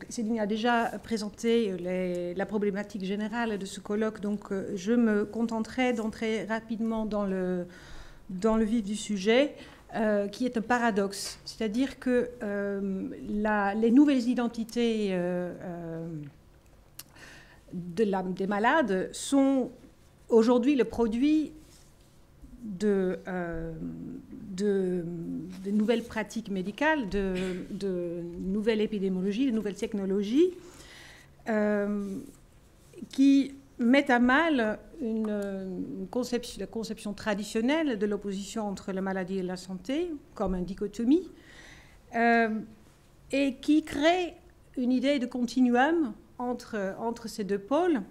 Céline a déjà présenté la problématique générale de ce colloque, donc je me contenterai d'entrer rapidement dans le vif du sujet, qui est un paradoxe. C'est-à-dire que les nouvelles identités des malades sont aujourd'hui le produit de nouvelles pratiques médicales, de nouvelles épidémiologies, de nouvelles technologies qui mettent à mal la conception traditionnelle de l'opposition entre la maladie et la santé, comme une dichotomie, et qui créent une idée de continuum entre ces deux pôles,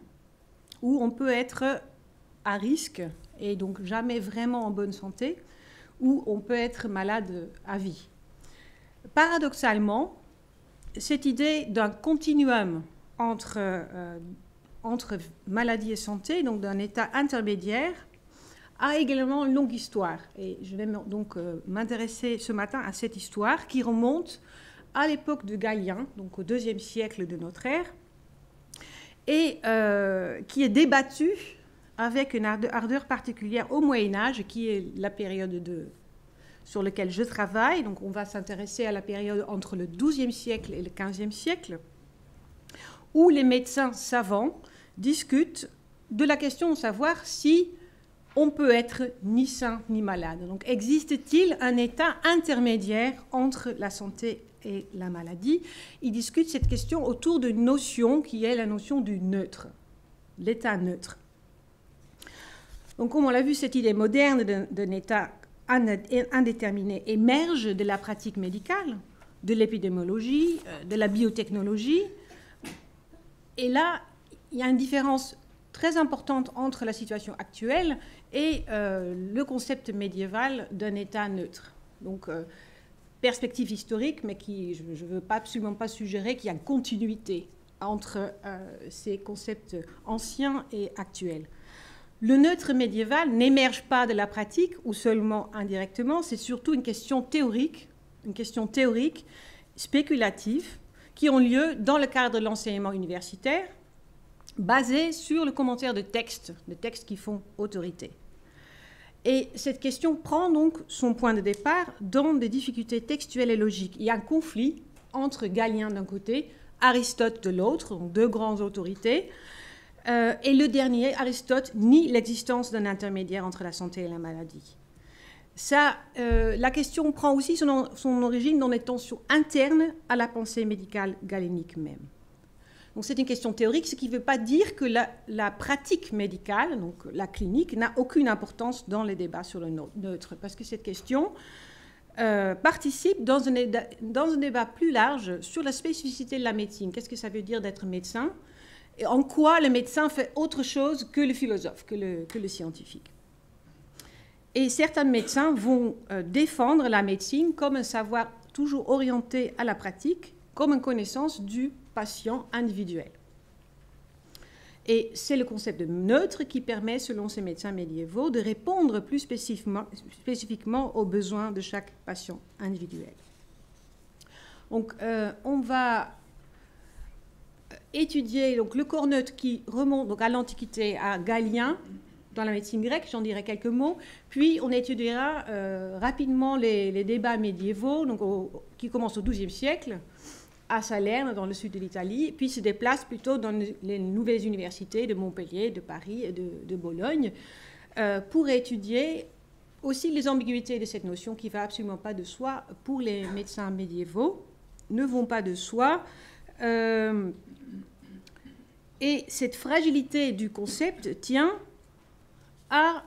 où on peut être à risque et donc jamais vraiment en bonne santé, ou on peut être malade à vie. Paradoxalement, cette idée d'un continuum entre maladie et santé, donc d'un état intermédiaire, a également une longue histoire. Et je vais donc m'intéresser ce matin à cette histoire qui remonte à l'époque de Galien, donc au IIe siècle de notre ère, et qui est débattue avec une ardeur particulière au Moyen-Âge, qui est la période sur laquelle je travaille. Donc on va s'intéresser à la période entre le XIIe siècle et le XVe siècle, où les médecins savants discutent de la question de savoir si on peut être ni sain ni malade. Donc existe-t-il un état intermédiaire entre la santé et la maladie? Ils discutent cette question autour d'une notion qui est la notion du neutre, l'état neutre. Donc, comme on l'a vu, cette idée moderne d'un état indéterminé émerge de la pratique médicale, de l'épidémiologie, de la biotechnologie. Et là, il y a une différence très importante entre la situation actuelle et le concept médiéval d'un état neutre. Donc, perspective historique, mais qui, je ne veux absolument pas suggérer qu'il y a une continuité entre ces concepts anciens et actuels. Le neutre médiéval n'émerge pas de la pratique, ou seulement indirectement, c'est surtout une question théorique spéculative, qui ont lieu dans le cadre de l'enseignement universitaire, basé sur le commentaire de textes qui font autorité. Et cette question prend donc son point de départ dans des difficultés textuelles et logiques. Il y a un conflit entre Galien d'un côté, Aristote de l'autre, donc deux grandes autorités, et le dernier, Aristote, nie l'existence d'un intermédiaire entre la santé et la maladie. La question prend aussi son origine dans les tensions internes à la pensée médicale galénique même. Donc c'est une question théorique, ce qui ne veut pas dire que la pratique médicale, donc la clinique, n'a aucune importance dans les débats sur le neutre, parce que cette question participe dans un débat plus large sur la spécificité de la médecine. Qu'est-ce que ça veut dire d'être médecin? Et en quoi le médecin fait autre chose que le philosophe, que le scientifique. Et certains médecins vont défendre la médecine comme un savoir toujours orienté à la pratique, comme une connaissance du patient individuel. Et c'est le concept de neutre qui permet, selon ces médecins médiévaux, de répondre plus spécifiquement aux besoins de chaque patient individuel. Donc, on va étudier donc, le corps neutre qui remonte donc, à l'Antiquité, à Galien, dans la médecine grecque, j'en dirai quelques mots. Puis on étudiera rapidement les débats médiévaux donc, qui commencent au XIIe siècle, à Salerne, dans le sud de l'Italie, puis se déplacent plutôt dans les nouvelles universités de Montpellier, de Paris et de Bologne, pour étudier aussi les ambiguïtés de cette notion qui ne va absolument pas de soi pour les médecins médiévaux, ne vont pas de soi. Et cette fragilité du concept tient à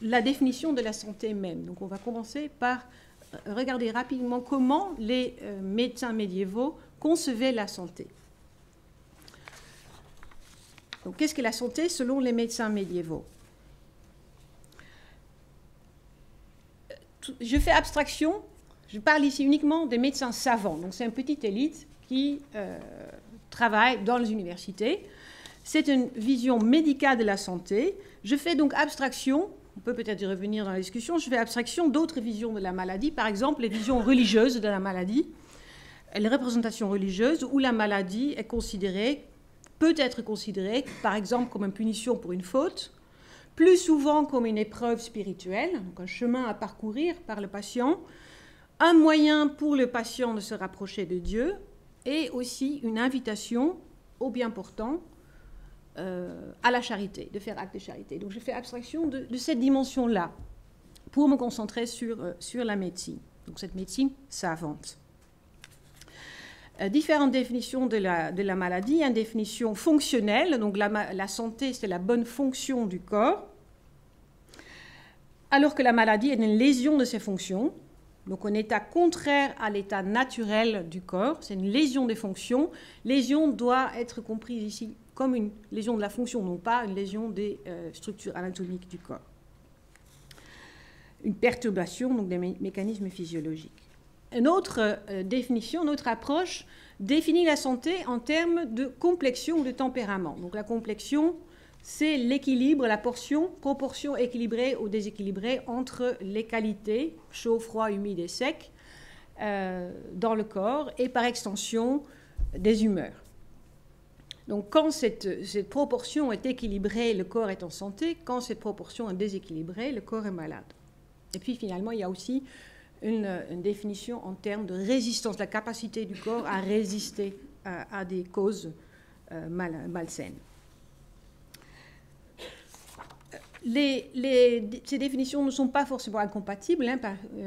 la définition de la santé même. Donc on va commencer par regarder rapidement comment les médecins médiévaux concevaient la santé. Donc qu'est-ce que la santé selon les médecins médiévaux? Je fais abstraction, je parle ici uniquement des médecins savants. Donc c'est une petite élite qui travaille dans les universités. C'est une vision médicale de la santé. Je fais donc abstraction, on peut peut-être y revenir dans la discussion, je fais abstraction d'autres visions de la maladie, par exemple les visions religieuses de la maladie, les représentations religieuses où la maladie est considérée, peut être considérée, par exemple, comme une punition pour une faute, plus souvent comme une épreuve spirituelle, donc un chemin à parcourir par le patient, un moyen pour le patient de se rapprocher de Dieu, et aussi une invitation au bien portant, à la charité, de faire acte de charité. Donc je fais abstraction de cette dimension-là pour me concentrer sur la médecine, donc cette médecine savante. Différentes définitions de la maladie, une définition fonctionnelle, donc la santé c'est la bonne fonction du corps, alors que la maladie est une lésion de ses fonctions, donc un état contraire à l'état naturel du corps, c'est une lésion des fonctions. Lésion doit être comprise ici comme une lésion de la fonction, non pas une lésion des structures anatomiques du corps. Une perturbation donc, des mécanismes physiologiques. Une autre définition, une autre approche définit la santé en termes de complexion ou de tempérament. Donc la complexion, c'est l'équilibre, la proportion équilibrée ou déséquilibrée entre les qualités, chaud, froid, humide et sec, dans le corps et par extension des humeurs. Donc quand cette proportion est équilibrée, le corps est en santé. Quand cette proportion est déséquilibrée, le corps est malade. Et puis finalement, il y a aussi une définition en termes de résistance, la capacité du corps à résister à des causes malsaines. Ces définitions ne sont pas forcément incompatibles.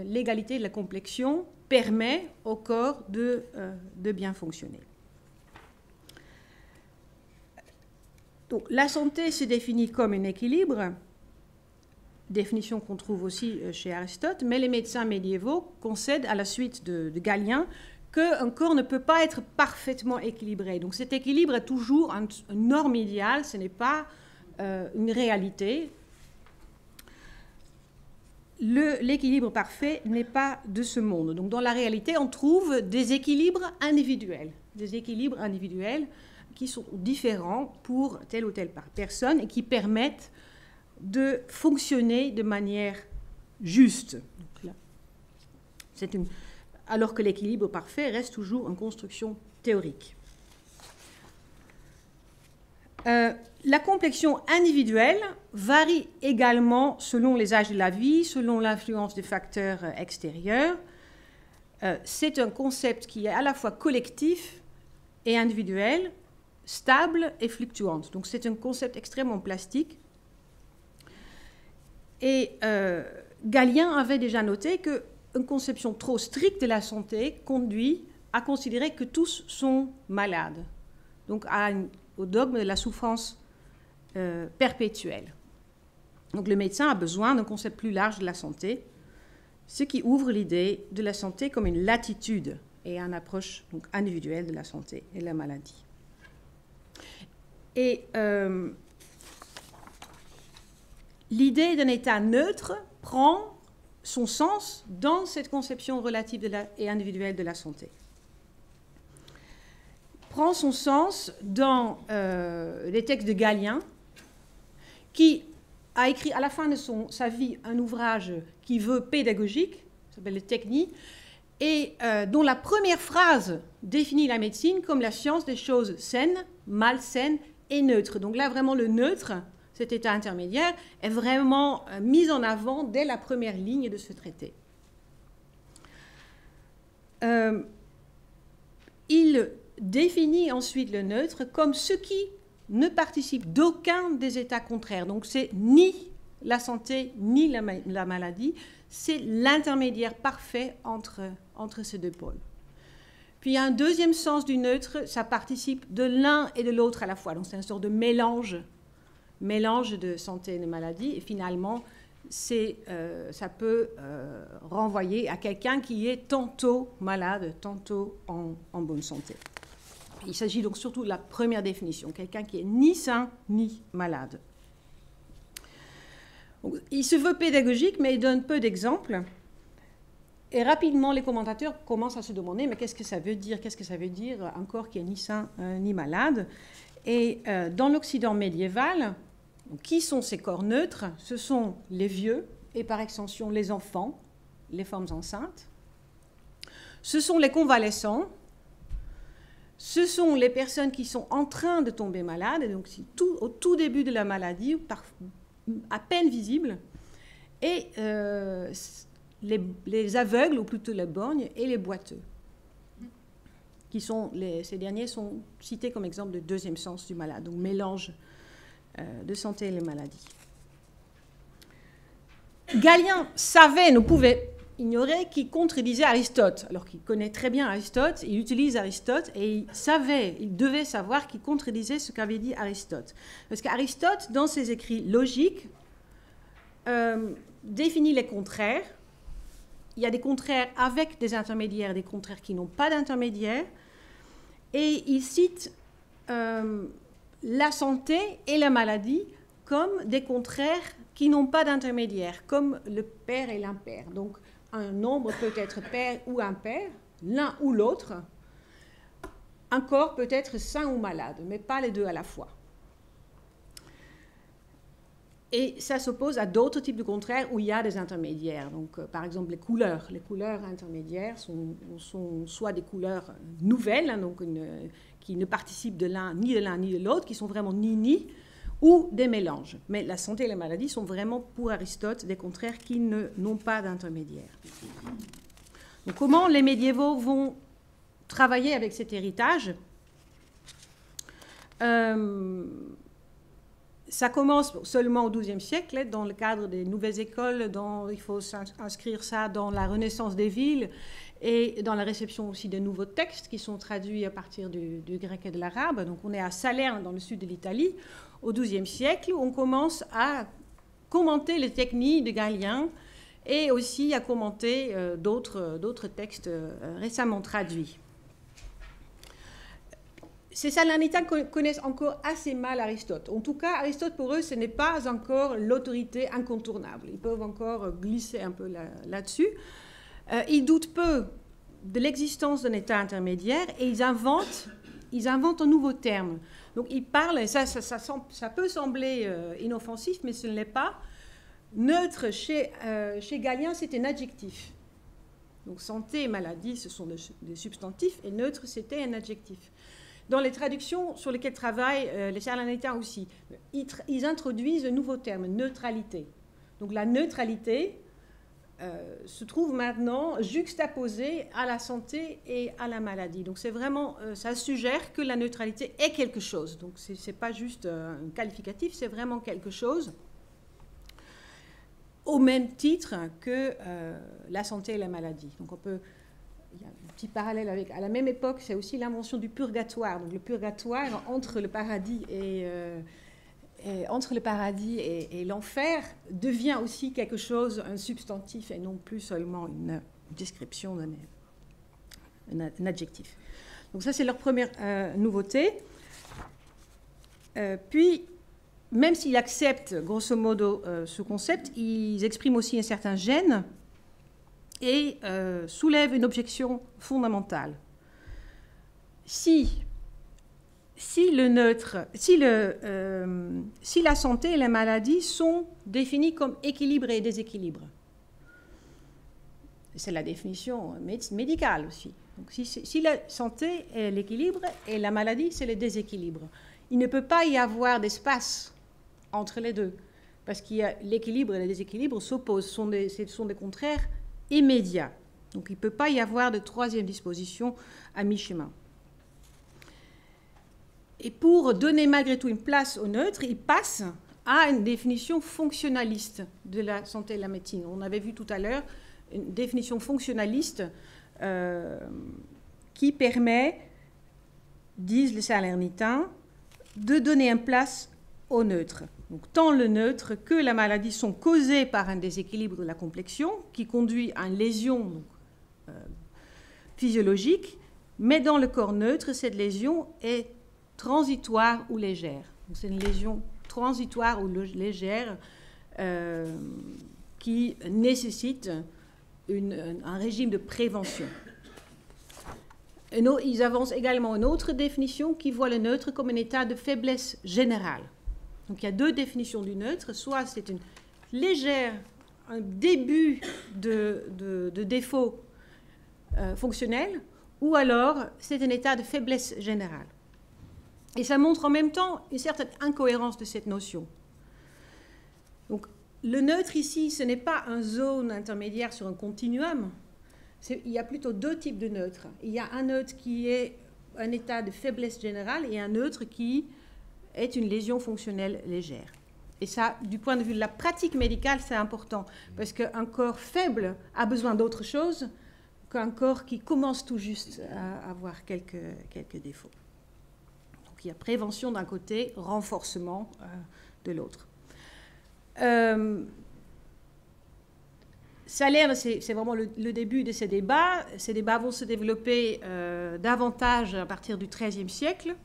L'égalité de la complexion permet au corps de bien fonctionner. Donc, la santé se définit comme un équilibre, définition qu'on trouve aussi chez Aristote, mais les médecins médiévaux concèdent à la suite de Galien qu'un corps ne peut pas être parfaitement équilibré. Donc cet équilibre est toujours une norme idéale, ce n'est pas une réalité. L'équilibre parfait n'est pas de ce monde. Donc dans la réalité, on trouve des équilibres individuels qui sont différents pour telle ou telle personne et qui permettent de fonctionner de manière juste. Donc là, alors que l'équilibre parfait reste toujours une construction théorique. La complexion individuelle varie également selon les âges de la vie, selon l'influence des facteurs extérieurs. C'est un concept qui est à la fois collectif et individuel, stable et fluctuante. Donc c'est un concept extrêmement plastique. Et Galien avait déjà noté qu'une conception trop stricte de la santé conduit à considérer que tous sont malades, donc au dogme de la souffrance perpétuelle. Donc le médecin a besoin d'un concept plus large de la santé, ce qui ouvre l'idée de la santé comme une latitude et une approche donc, individuelle de la santé et de la maladie. Et l'idée d'un état neutre prend son sens dans cette conception relative et individuelle de la santé. Prend son sens dans les textes de Galien, qui a écrit à la fin de sa vie un ouvrage qui veut pédagogique, qui s'appelle Les Technies, et dont la première phrase définit la médecine comme la science des choses saines, malsaines et neutres. Donc là, vraiment, le neutre, cet état intermédiaire, est vraiment mis en avant dès la première ligne de ce traité. Il définit ensuite le neutre comme ce qui ne participe d'aucun des états contraires. Donc c'est ni la santé ni la maladie, c'est l'intermédiaire parfait entre ces deux pôles. Puis il y a un deuxième sens du neutre, ça participe de l'un et de l'autre à la fois. Donc c'est une sorte de mélange de santé et de maladie. Et finalement, ça peut renvoyer à quelqu'un qui est tantôt malade, tantôt en bonne santé. Il s'agit donc surtout de la première définition, quelqu'un qui est ni sain ni malade. Donc, il se veut pédagogique, mais il donne peu d'exemples. Et rapidement, les commentateurs commencent à se demander, mais qu'est-ce que ça veut dire? Qu'est-ce que ça veut dire un corps qui est ni sain ni malade? Et dans l'Occident médiéval, qui sont ces corps neutres? Ce sont les vieux et par extension les enfants, les femmes enceintes. Ce sont les convalescents, ce sont les personnes qui sont en train de tomber malades, et donc au tout début de la maladie, à peine visible, et les aveugles, ou plutôt les borgnes, et les boiteux. Ces derniers sont cités comme exemple de deuxième sens du malade, donc mélange de santé et les maladies. Galien savait, ne pouvait ignorer qu'il contredisait Aristote, alors qu'il connaît très bien Aristote, il utilise Aristote, et il devait savoir qu'il contredisait ce qu'avait dit Aristote. Parce qu'Aristote, dans ses écrits logiques, définit les contraires. Il y a des contraires avec des intermédiaires, des contraires qui n'ont pas d'intermédiaire, et il cite la santé et la maladie comme des contraires qui n'ont pas d'intermédiaire, comme le père et l'impair. Donc, un nombre peut être père ou impair, l'un ou l'autre. Un corps peut être sain ou malade, mais pas les deux à la fois. Et ça s'oppose à d'autres types de contraires où il y a des intermédiaires. Donc, par exemple, les couleurs. Les couleurs intermédiaires sont soit des couleurs nouvelles, hein, donc qui ne participent de l'un ni de l'autre, qui sont vraiment ni, ou des mélanges. Mais la santé et la maladie sont vraiment, pour Aristote, des contraires qui n'ont pas d'intermédiaire. Donc, comment les médiévaux vont travailler avec cet héritage ? Ça commence seulement au XIIe siècle, dans le cadre des nouvelles écoles, il faut inscrire ça dans la Renaissance des villes et dans la réception aussi de nouveaux textes qui sont traduits à partir du grec et de l'arabe. Donc on est à Salerne, dans le sud de l'Italie, au XIIe siècle, où on commence à commenter les techniques de Galien et aussi à commenter d'autres textes récemment traduits. Ces Salernitains connaissent encore assez mal Aristote. En tout cas, Aristote, pour eux, ce n'est pas encore l'autorité incontournable. Ils peuvent encore glisser un peu là-dessus. Ils doutent peu de l'existence d'un état intermédiaire et ils inventent un nouveau terme. Donc, ils parlent, et ça peut sembler inoffensif, mais ce ne l'est pas. Neutre, chez Galien, c'est un adjectif. Donc, santé et maladie, ce sont des substantifs, et neutre, c'était un adjectif. Dans les traductions sur lesquelles travaillent les Salernitains aussi, ils introduisent un nouveau terme, neutralité. Donc la neutralité se trouve maintenant juxtaposée à la santé et à la maladie. Donc c'est vraiment, ça suggère que la neutralité est quelque chose. Donc ce n'est pas juste un qualificatif, c'est vraiment quelque chose. Au même titre que la santé et la maladie. Donc il y a un petit parallèle à la même époque, c'est aussi l'invention du purgatoire. Donc le purgatoire entre le paradis et l'enfer devient aussi quelque chose, un substantif et non plus seulement une description, un adjectif. Donc ça c'est leur première nouveauté. Puis même s'ils acceptent grosso modo ce concept, ils expriment aussi un certain gêne et soulève une objection fondamentale. Si la santé et la maladie sont définies comme équilibre et déséquilibre, c'est la définition médicale aussi. Donc, si la santé est l'équilibre et la maladie c'est le déséquilibre, il ne peut pas y avoir d'espace entre les deux, parce qu'il y a l'équilibre et le déséquilibre s'opposent, ce sont des contraires immédiat. Donc il ne peut pas y avoir de troisième disposition à mi-chemin. Et pour donner malgré tout une place au neutre, il passe à une définition fonctionnaliste de la santé et de la médecine. On avait vu tout à l'heure une définition fonctionnaliste qui permet, disent les Salernitains, de donner une place au neutre. Donc, tant le neutre que la maladie sont causées par un déséquilibre de la complexion qui conduit à une lésion physiologique, mais dans le corps neutre, cette lésion est transitoire ou légère. C'est une lésion transitoire ou légère qui nécessite un régime de prévention. Ils avancent également une autre définition qui voit le neutre comme un état de faiblesse générale. Donc il y a deux définitions du neutre, soit c'est un début de défaut fonctionnel, ou alors c'est un état de faiblesse générale. Et ça montre en même temps une certaine incohérence de cette notion. Donc, le neutre ici, ce n'est pas une zone intermédiaire sur un continuum. Il y a plutôt deux types de neutres. Il y a un neutre qui est un état de faiblesse générale et un neutre qui est une lésion fonctionnelle légère. Et ça, du point de vue de la pratique médicale, c'est important, parce qu'un corps faible a besoin d'autre chose qu'un corps qui commence tout juste à avoir quelques défauts. Donc il y a prévention d'un côté, renforcement de l'autre. Salerne, c'est vraiment le début de ces débats. Ces débats vont se développer davantage à partir du XIIIe siècle,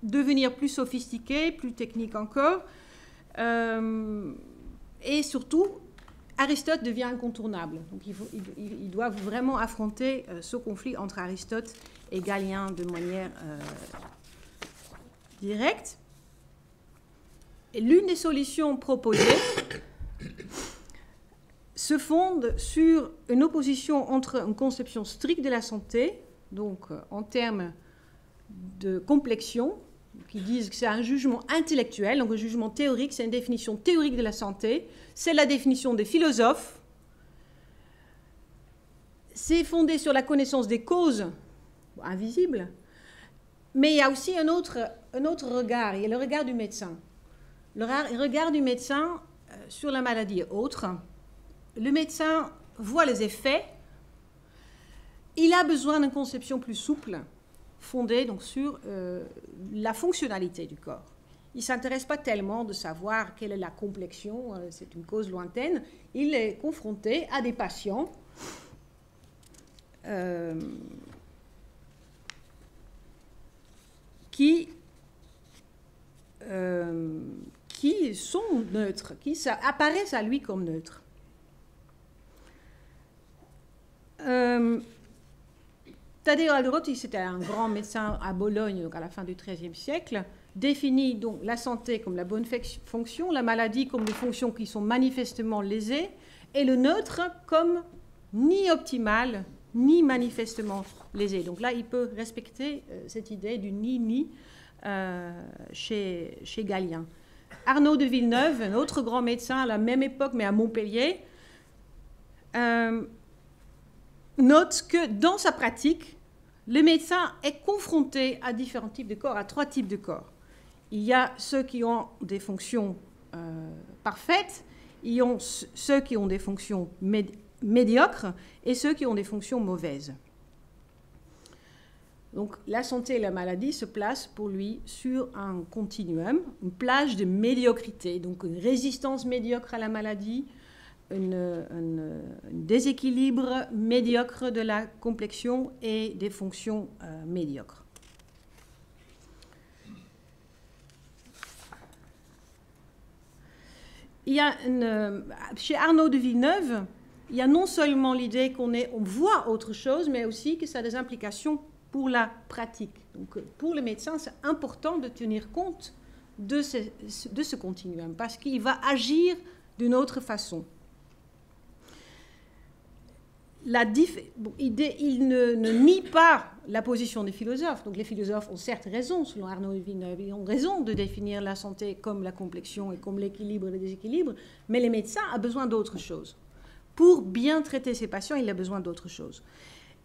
devenir plus sophistiqués, plus techniques encore. Et surtout, Aristote devient incontournable. Donc il doit vraiment affronter ce conflit entre Aristote et Galien de manière directe. Et l'une des solutions proposées se fonde sur une opposition entre une conception stricte de la santé, donc en termes de complexion, qui disent que c'est un jugement intellectuel, donc un jugement théorique, c'est une définition théorique de la santé, c'est la définition des philosophes, c'est fondé sur la connaissance des causes invisibles, mais il y a aussi un autre regard, il y a le regard du médecin. Le regard du médecin sur la maladie et autres. Le médecin voit les effets, il a besoin d'une conception plus souple, fondée donc sur la fonctionnalité du corps. Il ne s'intéresse pas tellement de savoir quelle est la complexion, c'est une cause lointaine. Il est confronté à des patients qui sont neutres, qui apparaissent à lui comme neutres. Taddeo Alderotti, c'était un grand médecin à Bologne, donc à la fin du XIIIe siècle, définit donc la santé comme la bonne fonction, la maladie comme des fonctions qui sont manifestement lésées, et le neutre comme ni optimal, ni manifestement lésé. Donc là, il peut respecter cette idée du ni-ni chez Galien. Arnaud de Villeneuve, un autre grand médecin à la même époque, mais à Montpellier, note que dans sa pratique, le médecin est confronté à différents types de corps, à trois types de corps. Il y a ceux qui ont des fonctions parfaites, il y a ceux qui ont des fonctions médiocres et ceux qui ont des fonctions mauvaises. Donc la santé et la maladie se placent pour lui sur un continuum, une plage de médiocrité, donc une résistance médiocre à la maladie, un déséquilibre médiocre de la complexion et des fonctions médiocres. Il y a chez Arnaud de Villeneuve, il y a non seulement l'idée qu'on voit autre chose, mais aussi que ça a des implications pour la pratique. Donc, pour le médecin, c'est important de tenir compte de ce continuum, parce qu'il va agir d'une autre façon. Il ne nie pas la position des philosophes. Donc les philosophes ont certes raison, selon Arnaud de Villeneuve, ils ont raison de définir la santé comme la complexion et comme l'équilibre et le déséquilibre, mais les médecins ont besoin d'autre chose. Pour bien traiter ses patients, il a besoin d'autre chose.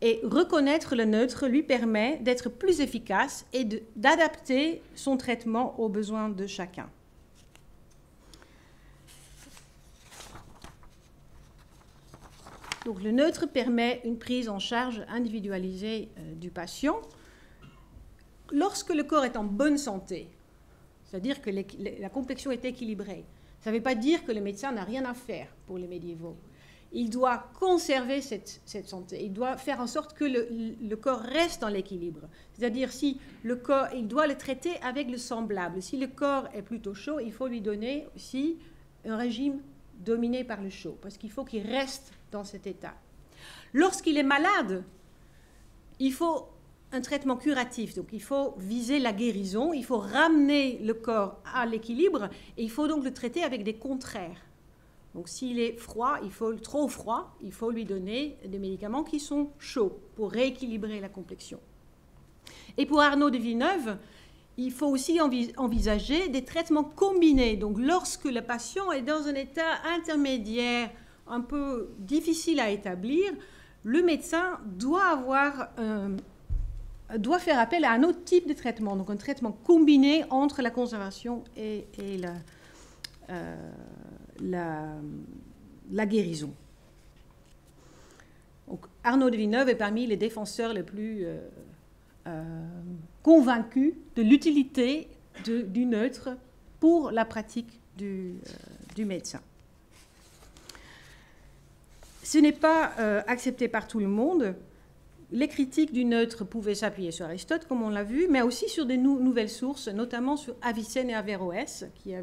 Et reconnaître le neutre lui permet d'être plus efficace et d'adapter son traitement aux besoins de chacun. Donc le neutre permet une prise en charge individualisée du patient lorsque le corps est en bonne santé, c'est-à-dire que la complexion est équilibrée. Ça ne veut pas dire que le médecin n'a rien à faire pour les médiévaux. Il doit conserver cette santé, il doit faire en sorte que le corps reste dans l'équilibre. C'est-à-dire si le corps, il doit le traiter avec le semblable. Si le corps est plutôt chaud, il faut lui donner aussi un régime dominé par le chaud, parce qu'il faut qu'il reste dans cet état. Lorsqu'il est malade, il faut un traitement curatif, donc il faut viser la guérison, il faut ramener le corps à l'équilibre, et il faut donc le traiter avec des contraires. Donc s'il est froid, trop froid, il faut lui donner des médicaments qui sont chauds pour rééquilibrer la complexion. Et pour Arnaud de Villeneuve, il faut aussi envisager des traitements combinés. Donc lorsque le patient est dans un état intermédiaire un peu difficile à établir, le médecin doit faire appel à un autre type de traitement, donc un traitement combiné entre la conservation et la guérison. Donc, Arnaud de Villeneuve est parmi les défenseurs les plus convaincus de l'utilité du neutre pour la pratique du médecin. Ce n'est pas accepté par tout le monde. Les critiques du neutre pouvaient s'appuyer sur Aristote, comme on l'a vu, mais aussi sur des nouvelles sources, notamment sur Avicenne et Averroès, qui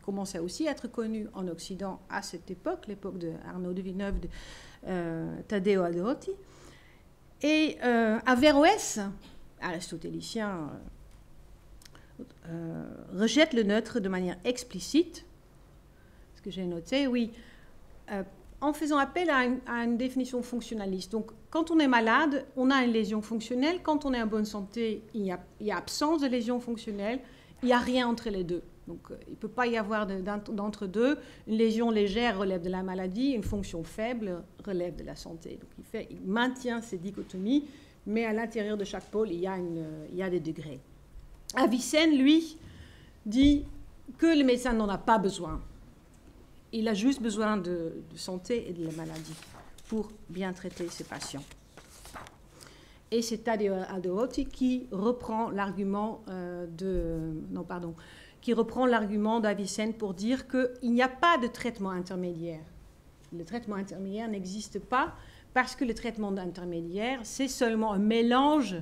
commençaient aussi à être connus en Occident à cette époque, l'époque de Arnaud de Villeneuve, de Taddeo Alderotti. Et Averroès, aristotélicien, rejette le neutre de manière explicite. Ce que j'ai noté, oui, en faisant appel à une définition fonctionnaliste. Donc, quand on est malade, on a une lésion fonctionnelle. Quand on est en bonne santé, il y a absence de lésion fonctionnelle. Il n'y a rien entre les deux. Donc, il ne peut pas y avoir d'entre deux. Une lésion légère relève de la maladie, une fonction faible relève de la santé. Donc, il maintient ces dichotomies, mais à l'intérieur de chaque pôle, il y a des degrés. Avicenne, lui, dit que le médecin n'en a pas besoin. Il a juste besoin de santé et de la maladie pour bien traiter ses patients. Et c'est Taddeo Alderotti qui reprend l'argument d'Avicenne pour dire qu'il n'y a pas de traitement intermédiaire. Le traitement intermédiaire n'existe pas parce que le traitement intermédiaire, c'est seulement un mélange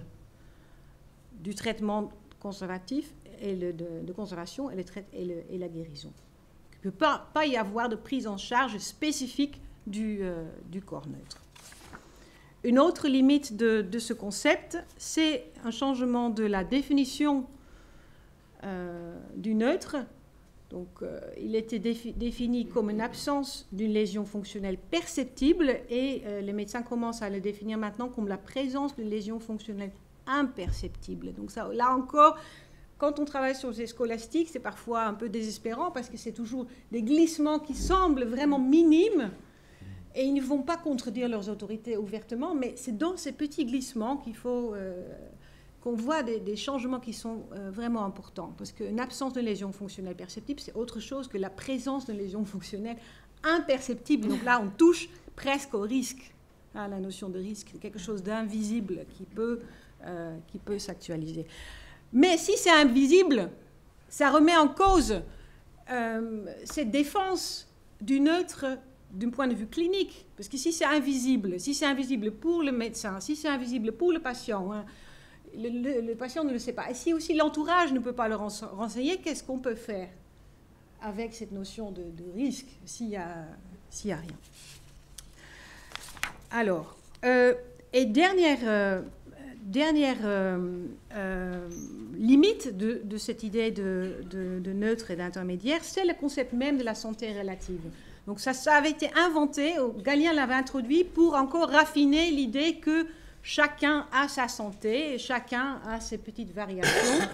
du traitement conservatif et de conservation et la guérison. Il ne peut pas y avoir de prise en charge spécifique du corps neutre. Une autre limite de ce concept, c'est un changement de la définition du neutre. Donc, il était défini comme une absence d'une lésion fonctionnelle perceptible et les médecins commencent à le définir maintenant comme la présence d'une lésion fonctionnelle imperceptible. Donc, ça, là encore, quand on travaille sur ces scolastiques, c'est parfois un peu désespérant parce que c'est toujours des glissements qui semblent vraiment minimes et ils ne vont pas contredire leurs autorités ouvertement, mais c'est dans ces petits glissements qu'il faut qu'on voit des changements qui sont vraiment importants. Parce qu'une absence de lésion fonctionnelle perceptible, c'est autre chose que la présence de lésion fonctionnelle imperceptible. Donc là, on touche presque au risque, à la notion de risque, quelque chose d'invisible qui peut s'actualiser. Mais si c'est invisible, ça remet en cause cette défense du neutre d'un point de vue clinique. Parce que si c'est invisible pour le médecin, si c'est invisible pour le patient, hein, le patient ne le sait pas. Et si aussi l'entourage ne peut pas le renseigner, qu'est-ce qu'on peut faire avec cette notion de risque s'il y a rien? Alors, et dernière limite de cette idée de neutre et d'intermédiaire, c'est le concept même de la santé relative. Donc ça avait été inventé, Galien l'avait introduit pour encore raffiner l'idée que chacun a sa santé, et chacun a ses petites variations.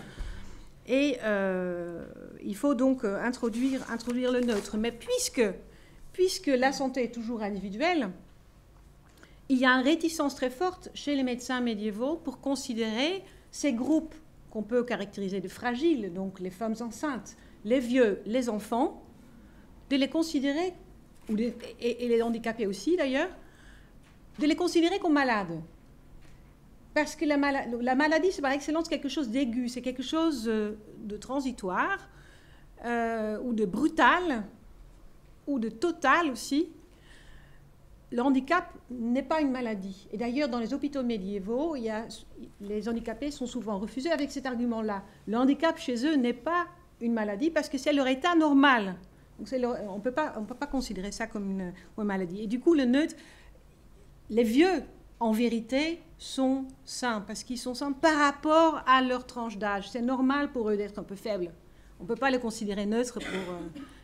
Et il faut donc introduire le neutre. Mais puisque la santé est toujours individuelle, il y a une réticence très forte chez les médecins médiévaux pour considérer ces groupes qu'on peut caractériser de fragiles, donc les femmes enceintes, les vieux, les enfants, de les considérer, et les handicapés aussi d'ailleurs, de les considérer comme malades. Parce que la maladie, c'est par excellence quelque chose d'aigu, c'est quelque chose de transitoire, ou de brutal, ou de total aussi. Le handicap n'est pas une maladie. Et d'ailleurs, dans les hôpitaux médiévaux, les handicapés sont souvent refusés avec cet argument-là. Le handicap chez eux n'est pas une maladie parce que c'est leur état normal. Donc on ne peut pas considérer ça comme une maladie. Et du coup, le neutre, les vieux, en vérité, sont sains parce qu'ils sont sains par rapport à leur tranche d'âge. C'est normal pour eux d'être un peu faibles. On ne peut pas les considérer neutres pour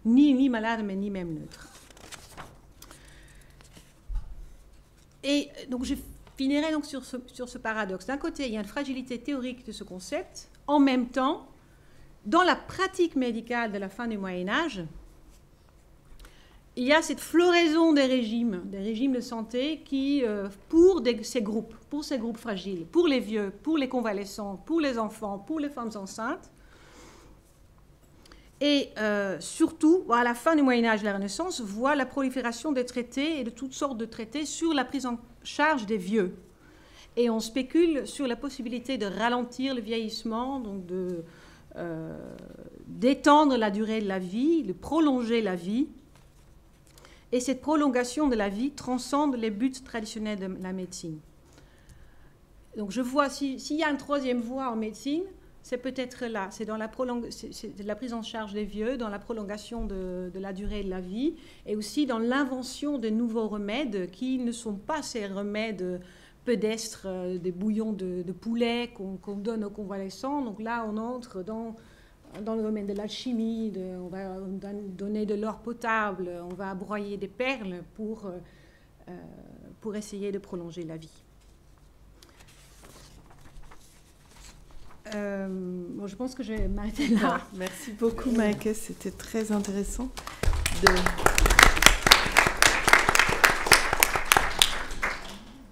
ni malades, mais ni même neutres. Et donc je finirai donc sur ce paradoxe. D'un côté, il y a une fragilité théorique de ce concept. En même temps, dans la pratique médicale de la fin du Moyen-Âge, il y a cette floraison des régimes de santé qui, pour ces groupes fragiles, pour les vieux, pour les convalescents, pour les enfants, pour les femmes enceintes, et surtout, à la fin du Moyen-Âge et la Renaissance, voit la prolifération des traités et de toutes sortes de traités sur la prise en charge des vieux. Et on spécule sur la possibilité de ralentir le vieillissement, donc d'étendre la durée de la vie, de prolonger la vie. Et cette prolongation de la vie transcende les buts traditionnels de la médecine. Donc je vois, s'il y a une troisième voie en médecine, c'est peut-être là, c'est dans la prise en charge des vieux, dans la prolongation de la durée de la vie, et aussi dans l'invention de nouveaux remèdes qui ne sont pas ces remèdes pédestres, des bouillons de poulet qu'on donne aux convalescents. Donc là, on entre dans le domaine de l'alchimie, on va donner de l'or potable, on va broyer des perles pour essayer de prolonger la vie. Bon, je pense que je vais m'arrêter là. Merci beaucoup, Maïke. C'était très intéressant.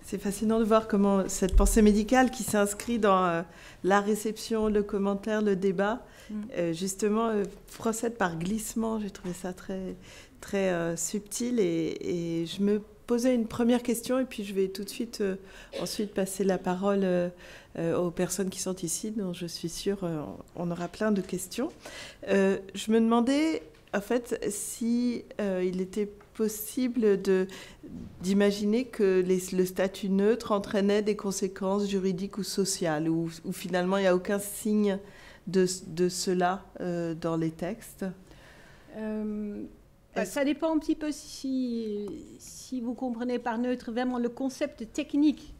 C'est fascinant de voir comment cette pensée médicale qui s'inscrit dans la réception, le commentaire, le débat, justement, procède par glissement. J'ai trouvé ça très, très subtil. Et je me posais une première question et puis je vais tout de suite ensuite passer la parole aux personnes qui sont ici, dont je suis sûre on aura plein de questions. Je me demandais en fait si il était possible d'imaginer que le statut neutre entraînait des conséquences juridiques ou sociales, ou finalement il n'y a aucun signe de cela dans les textes. Ça dépend un petit peu si vous comprenez par neutre vraiment le concept technique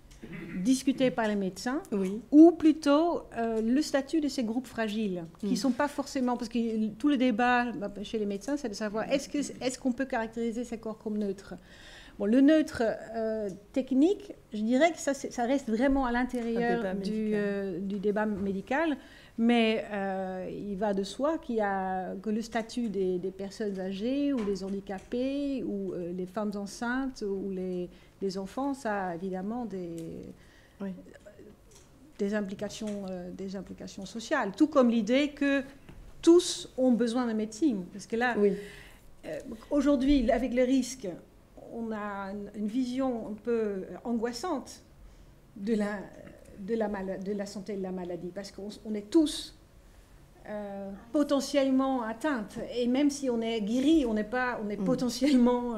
discuté par les médecins, oui, ou plutôt le statut de ces groupes fragiles, qui ne sont pas forcément... Parce que tout le débat chez les médecins, c'est de savoir est-ce qu'on peut caractériser ces corps comme neutres. Bon, le neutre technique, je dirais que ça reste vraiment à l'intérieur du débat médical, mais il va de soi que le statut des personnes âgées ou des handicapés ou les femmes enceintes ou les enfants, ça a évidemment des implications sociales, tout comme l'idée que tous ont besoin de médecine. Parce que là, aujourd'hui, avec le risque, on a une vision un peu angoissante de la santé et de la maladie, parce qu'on est tous potentiellement atteints, et même si on est guéri, on est potentiellement...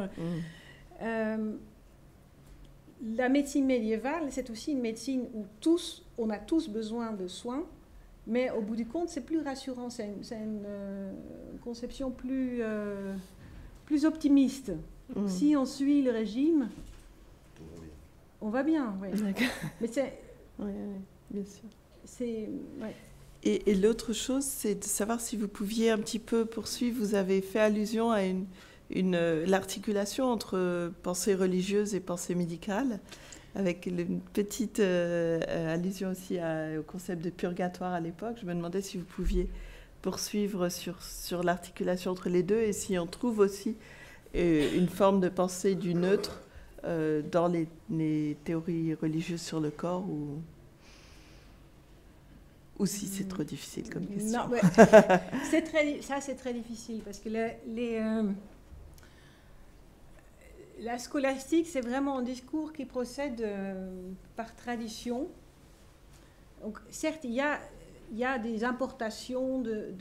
La médecine médiévale, c'est aussi une médecine où on a tous besoin de soins, mais au bout du compte, c'est plus rassurant, c'est une conception plus optimiste. Si on suit le régime, on va bien. Oui. Mais c'est... Oui, bien sûr. C'est... Ouais. Et l'autre chose, c'est de savoir si vous pouviez un petit peu poursuivre. Vous avez fait allusion à l'articulation entre pensée religieuse et pensée médicale, avec une petite allusion aussi au concept de purgatoire à l'époque. Je me demandais si vous pouviez poursuivre sur l'articulation entre les deux, et si on trouve aussi une forme de pensée du neutre dans les théories religieuses sur le corps, ou si c'est trop difficile comme question. Non, c'est très difficile, parce que la scolastique, c'est vraiment un discours qui procède par tradition. Donc, certes, il y a des importations de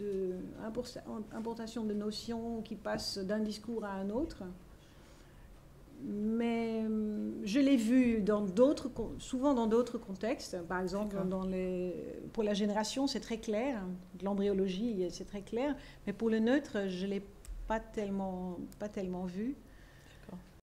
notions qui passent d'un discours à un autre. Mais je l'ai vu souvent dans d'autres contextes. Par exemple, pour la génération, c'est très clair. De l'embryologie, c'est très clair. Mais pour le neutre, je ne l'ai pas tellement vu.